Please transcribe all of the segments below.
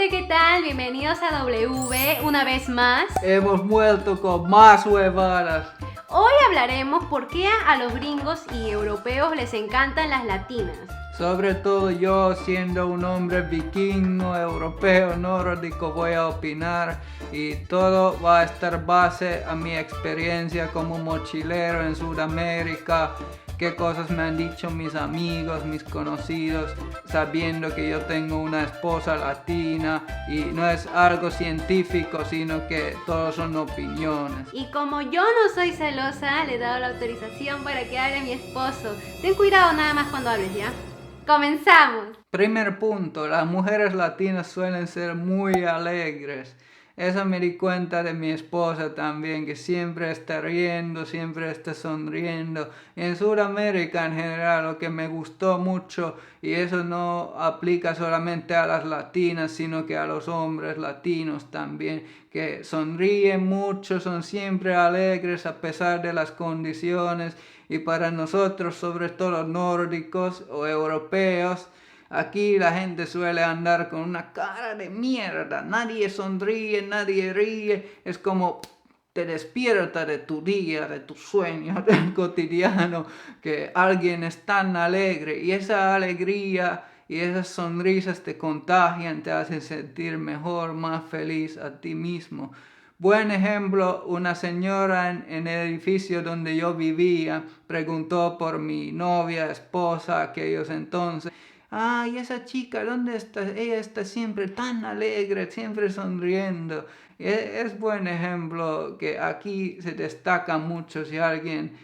gente, ¿qué tal? Bienvenidos a W una vez más. Hemos vuelto con más huevadas. Hoy hablaremos por qué a los gringos y europeos les encantan las latinas. Sobre todo yo, siendo un hombre vikingo, europeo, nórdico, voy a opinar y todo va a estar base a mi experiencia como mochilero en Sudamérica, qué cosas me han dicho mis amigos, mis conocidos, sabiendo que yo tengo una esposa latina y no es algo científico, sino que todos son opiniones. Y como yo no soy celosa, le he dado la autorización para que hable mi esposo. Ten cuidado nada más cuando hables, ¿ya? ¡Comenzamos! Primer punto, las mujeres latinas suelen ser muy alegres. Eso me di cuenta de mi esposa también, que siempre está riendo, siempre está sonriendo. Y en Sudamérica en general lo que me gustó mucho, y eso no aplica solamente a las latinas, sino que a los hombres latinos también, que sonríen mucho, son siempre alegres a pesar de las condiciones. Y para nosotros, sobre todo nórdicos o europeos, aquí la gente suele andar con una cara de mierda. Nadie sonríe, nadie ríe. Es como te despierta de tu día, de tu sueño, del cotidiano, que alguien es tan alegre. Y esa alegría y esas sonrisas te contagian, te hacen sentir mejor, más feliz a ti mismo. Buen ejemplo, una señora en el edificio donde yo vivía preguntó por mi novia, esposa, aquellos entonces. Ay, esa chica, ¿dónde está? Ella está siempre tan alegre, siempre sonriendo. Es buen ejemplo que aquí se destaca mucho si alguien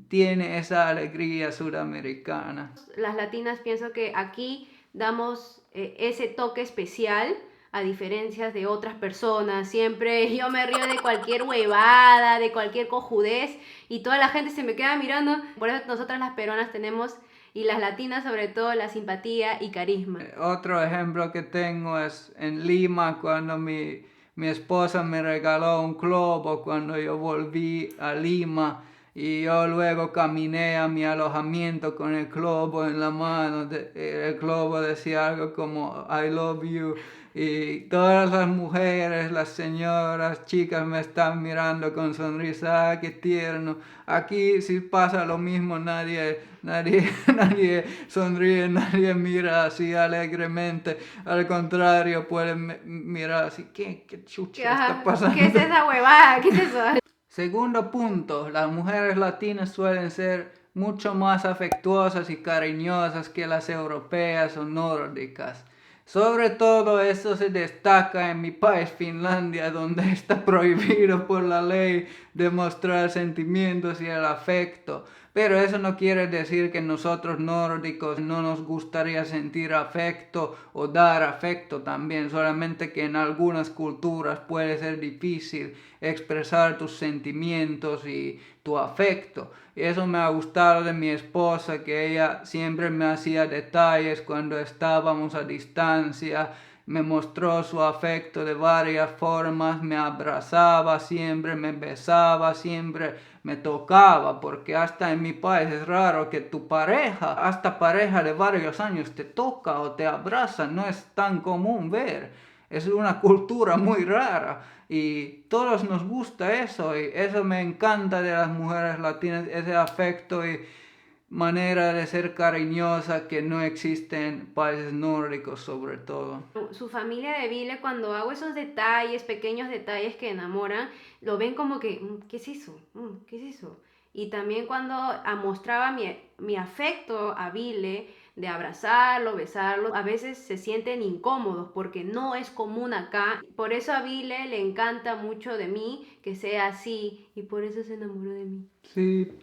tiene esa alegría sudamericana. Las latinas pienso que aquí damos ese toque especial a diferencia de otras personas. Siempre yo me río de cualquier huevada, de cualquier cojudez y toda la gente se me queda mirando. Por eso nosotras las peruanas tenemos, y las latinas sobre todo, la simpatía y carisma. Otro ejemplo que tengo es en Lima, cuando mi esposa me regaló un globo cuando yo volví a Lima. Y yo luego caminé a mi alojamiento con el globo en la mano. El globo decía algo como I love you. Y todas las mujeres, las señoras, chicas me están mirando con sonrisa. ¡Ah, qué tierno! Aquí si pasa lo mismo, nadie sonríe, nadie mira así alegremente. Al contrario, pueden mirar así, ¿qué chucha está pasando? ¿Qué es esa huevada? ¿Qué es eso? Segundo punto, las mujeres latinas suelen ser mucho más afectuosas y cariñosas que las europeas o nórdicas. Sobre todo eso se destaca en mi país, Finlandia, donde está prohibido por la ley demostrar sentimientos y el afecto. Pero eso no quiere decir que nosotros nórdicos no nos gustaría sentir afecto o dar afecto también, solamente que en algunas culturas puede ser difícil expresar tus sentimientos y tu afecto. Y eso me ha gustado de mi esposa, que ella siempre me hacía detalles cuando estábamos a distancia. Me mostró su afecto de varias formas, me abrazaba siempre, me besaba siempre, me tocaba, porque hasta en mi país es raro que tu pareja, hasta pareja de varios años, te toca o te abraza, no es tan común ver. Es una cultura muy rara y todos nos gusta eso, y eso me encanta de las mujeres latinas, ese afecto y manera de ser cariñosa que no existe en países nórdicos sobre todo. Su familia de Vile, cuando hago esos detalles, pequeños detalles que enamoran, lo ven como que, ¿qué es eso? ¿Qué es eso? Y también cuando mostraba mi afecto a Vile, de abrazarlo, besarlo, a veces se sienten incómodos porque no es común acá. Por eso a Vile le encanta mucho de mí que sea así y por eso se enamoró de mí. Sí,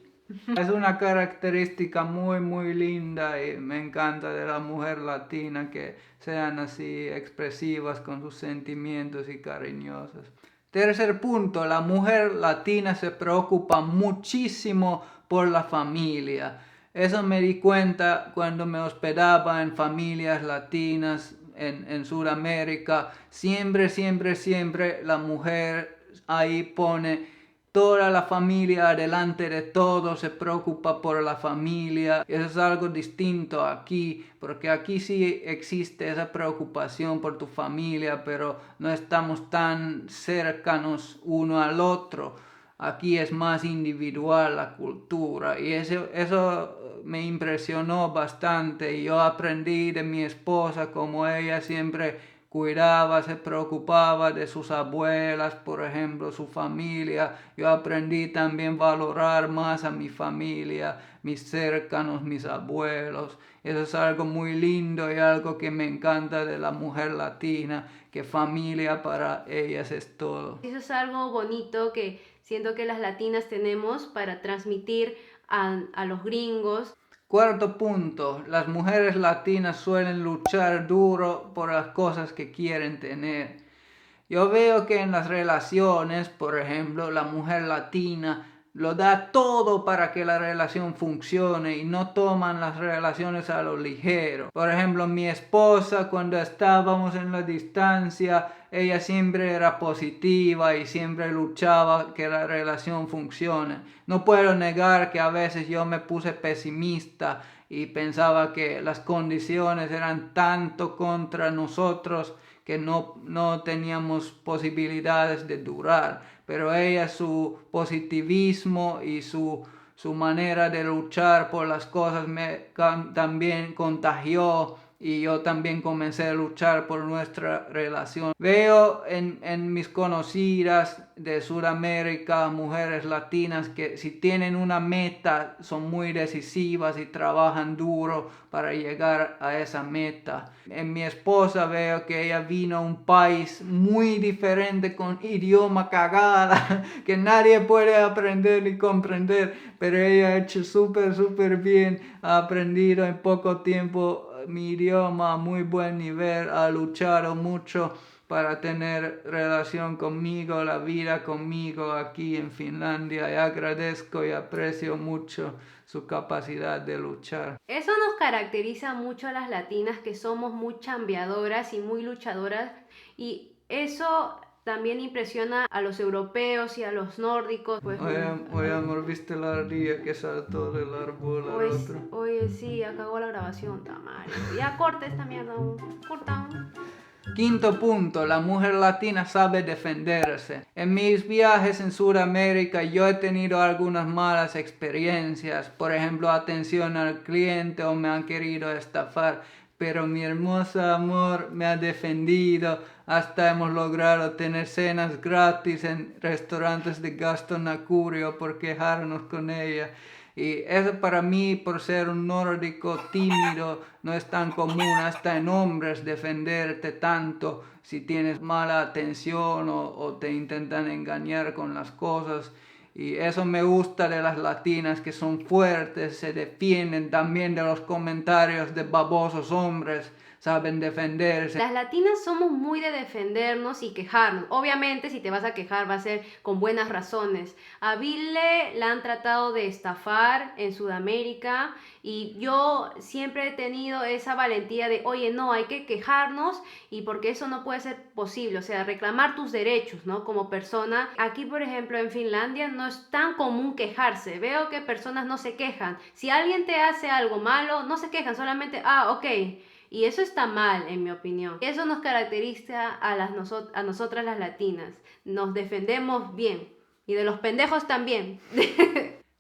es una característica muy linda y me encanta de la mujer latina que sean así expresivas con sus sentimientos y cariñosas. Tercer punto, la mujer latina se preocupa muchísimo por la familia. Eso me di cuenta cuando me hospedaba en familias latinas en Sudamérica. Siempre la mujer ahí pone toda la familia adelante de todo, se preocupa por la familia. Eso es algo distinto aquí, porque aquí sí existe esa preocupación por tu familia, pero no estamos tan cercanos uno al otro. Aquí es más individual la cultura y eso me impresionó bastante. Yo aprendí de mi esposa como ella siempre cuidaba, se preocupaba de sus abuelas, por ejemplo, su familia. Yo aprendí también a valorar más a mi familia, mis cercanos, mis abuelos. Eso es algo muy lindo y algo que me encanta de la mujer latina, que familia para ellas es todo. Eso es algo bonito que siento que las latinas tenemos para transmitir a los gringos. Cuarto punto, las mujeres latinas suelen luchar duro por las cosas que quieren tener. Yo veo que en las relaciones, por ejemplo, la mujer latina lo da todo para que la relación funcione y no toman las relaciones a lo ligero. Por ejemplo, mi esposa, cuando estábamos en la distancia, ella siempre era positiva y siempre luchaba que la relación funcione. No puedo negar que a veces yo me puse pesimista y pensaba que las condiciones eran tanto contra nosotros que no teníamos posibilidades de durar, pero ella, su positivismo y su manera de luchar por las cosas me también contagió y yo también comencé a luchar por nuestra relación. Veo en mis conocidas de Sudamérica, mujeres latinas, que si tienen una meta son muy decisivas y trabajan duro para llegar a esa meta. En mi esposa veo que ella vino a un país muy diferente con idioma cagada que nadie puede aprender ni comprender, pero ella ha hecho súper bien, ha aprendido en poco tiempo mi idioma a muy buen nivel, ha luchado mucho para tener relación conmigo, la vida conmigo aquí en Finlandia, y agradezco y aprecio mucho su capacidad de luchar. Eso nos caracteriza mucho a las latinas, que somos muy chambeadoras y muy luchadoras, y eso también impresiona a los europeos y a los nórdicos. Pues Oye, amor, ¿viste la ardilla que saltó del árbol al otro? oye, sí, acabó la grabación, tamar. Ya corta esta mierda, corta. Quinto punto, la mujer latina sabe defenderse. En mis viajes en Sudamérica yo he tenido algunas malas experiencias, por ejemplo, atención al cliente o me han querido estafar, pero mi hermosa amor me ha defendido, hasta hemos logrado tener cenas gratis en restaurantes de Gaston Acurio por quejarnos con ella. Y eso para mí, por ser un nórdico tímido, no es tan común hasta en hombres defenderte tanto si tienes mala atención o te intentan engañar con las cosas. Y eso me gusta de las latinas, que son fuertes, se defienden también de los comentarios de babosos hombres, saben defenderse. Las latinas somos muy de defendernos y quejarnos. Obviamente, si te vas a quejar va a ser con buenas razones. A Ville la han tratado de estafar en Sudamérica y yo siempre he tenido esa valentía de, oye, no, hay que quejarnos, y porque eso no puede ser posible, o sea, reclamar tus derechos, ¿no? Como persona. Aquí, por ejemplo, en Finlandia no es tan común quejarse. Veo que personas no se quejan. Si alguien te hace algo malo, no se quejan, solamente, ok. Y eso está mal, en mi opinión. Eso nos caracteriza a nosotras las latinas. Nos defendemos bien. Y de los pendejos también.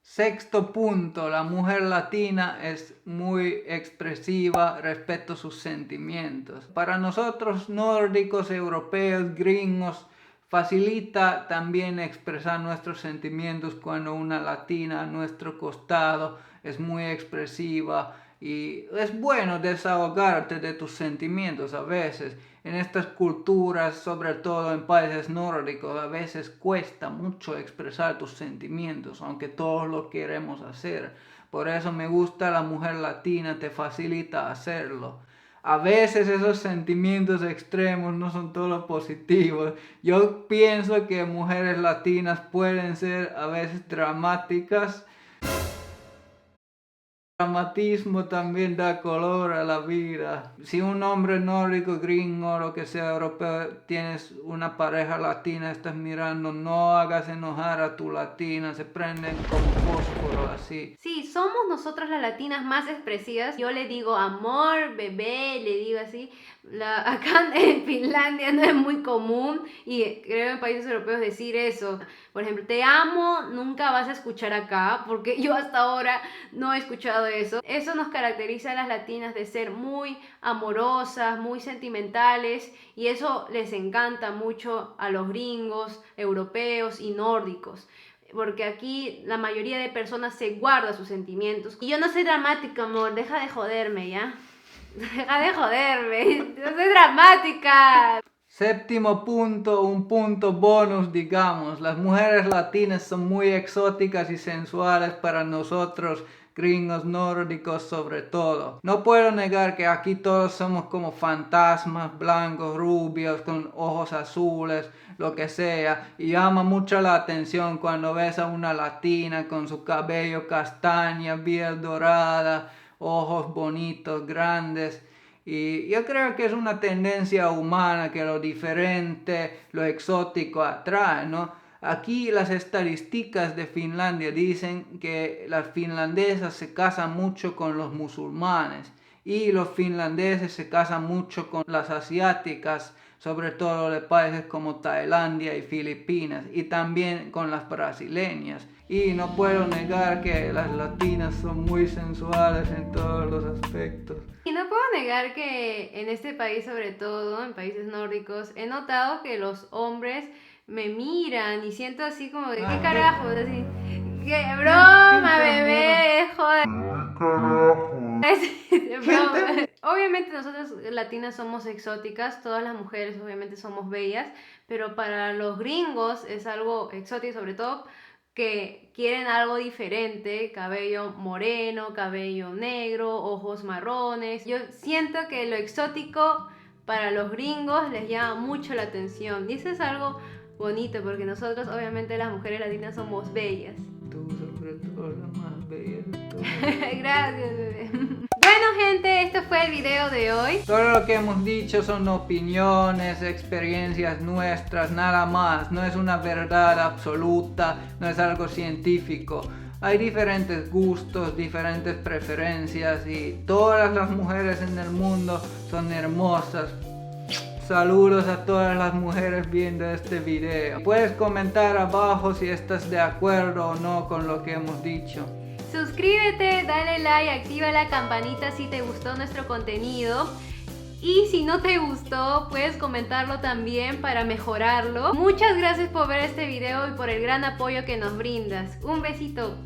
Sexto punto, la mujer latina es muy expresiva respecto a sus sentimientos. Para nosotros nórdicos, europeos, gringos, facilita también expresar nuestros sentimientos cuando una latina a nuestro costado es muy expresiva. Y es bueno desahogarte de tus sentimientos a veces. En estas culturas, sobre todo en países nórdicos, a veces cuesta mucho expresar tus sentimientos, aunque todos lo queremos hacer. Por eso me gusta la mujer latina, te facilita hacerlo. A veces esos sentimientos extremos no son todos positivos. Yo pienso que mujeres latinas pueden ser a veces dramáticas, dramatismo también da color a la vida. Si un hombre nórdico, gringo o lo que sea europeo, tienes una pareja latina, estás mirando, no hagas enojar a tu latina, se prenden como fósforo así. Sí, somos nosotras las latinas más expresivas. Yo le digo amor, bebé, le digo así. Acá en Finlandia no es muy común y creo en países europeos decir eso. Por ejemplo, te amo, nunca vas a escuchar acá, porque yo hasta ahora no he escuchado eso. Eso nos caracteriza a las latinas de ser muy amorosas, muy sentimentales, y eso les encanta mucho a los gringos, europeos y nórdicos. Porque aquí la mayoría de personas se guarda sus sentimientos. Y yo no soy dramática, amor, deja de joderme, ¿ya? Deja de joderme, no soy dramática. Séptimo punto, un punto bonus, digamos. Las mujeres latinas son muy exóticas y sensuales para nosotros, gringos nórdicos sobre todo. No puedo negar que aquí todos somos como fantasmas, blancos, rubios, con ojos azules, lo que sea. Y llama mucho la atención cuando ves a una latina con su cabello castaña, piel dorada, ojos bonitos, grandes. Y yo creo que es una tendencia humana que lo diferente, lo exótico atrae, ¿no? Aquí las estadísticas de Finlandia dicen que las finlandesas se casan mucho con los musulmanes y los finlandeses se casan mucho con las asiáticas, sobre todo de países como Tailandia y Filipinas, y también con las brasileñas. Y no puedo negar que las latinas son muy sensuales en todos los aspectos. Y no puedo negar que en este país, sobre todo en países nórdicos, he notado que los hombres me miran y siento así como de ¿qué carajo? Así, ¡qué broma, bebé! ¡Joder! Broma. Obviamente nosotros latinas somos exóticas, todas las mujeres obviamente somos bellas, pero para los gringos es algo exótico, sobre todo que quieren algo diferente, cabello moreno, cabello negro, ojos marrones. Yo siento que lo exótico para los gringos les llama mucho la atención y eso es algo bonito porque nosotros obviamente las mujeres latinas somos bellas. Tú sobre todo la más bella de todas. Gracias, bebé. Bueno, gente, este fue el video de hoy. Todo lo que hemos dicho son opiniones, experiencias nuestras, nada más. No es una verdad absoluta, no es algo científico. Hay diferentes gustos, diferentes preferencias y todas las mujeres en el mundo son hermosas. Saludos a todas las mujeres viendo este video. Puedes comentar abajo si estás de acuerdo o no con lo que hemos dicho. Suscríbete, dale like, activa la campanita si te gustó nuestro contenido. Y si no te gustó, puedes comentarlo también para mejorarlo. Muchas gracias por ver este video y por el gran apoyo que nos brindas. Un besito.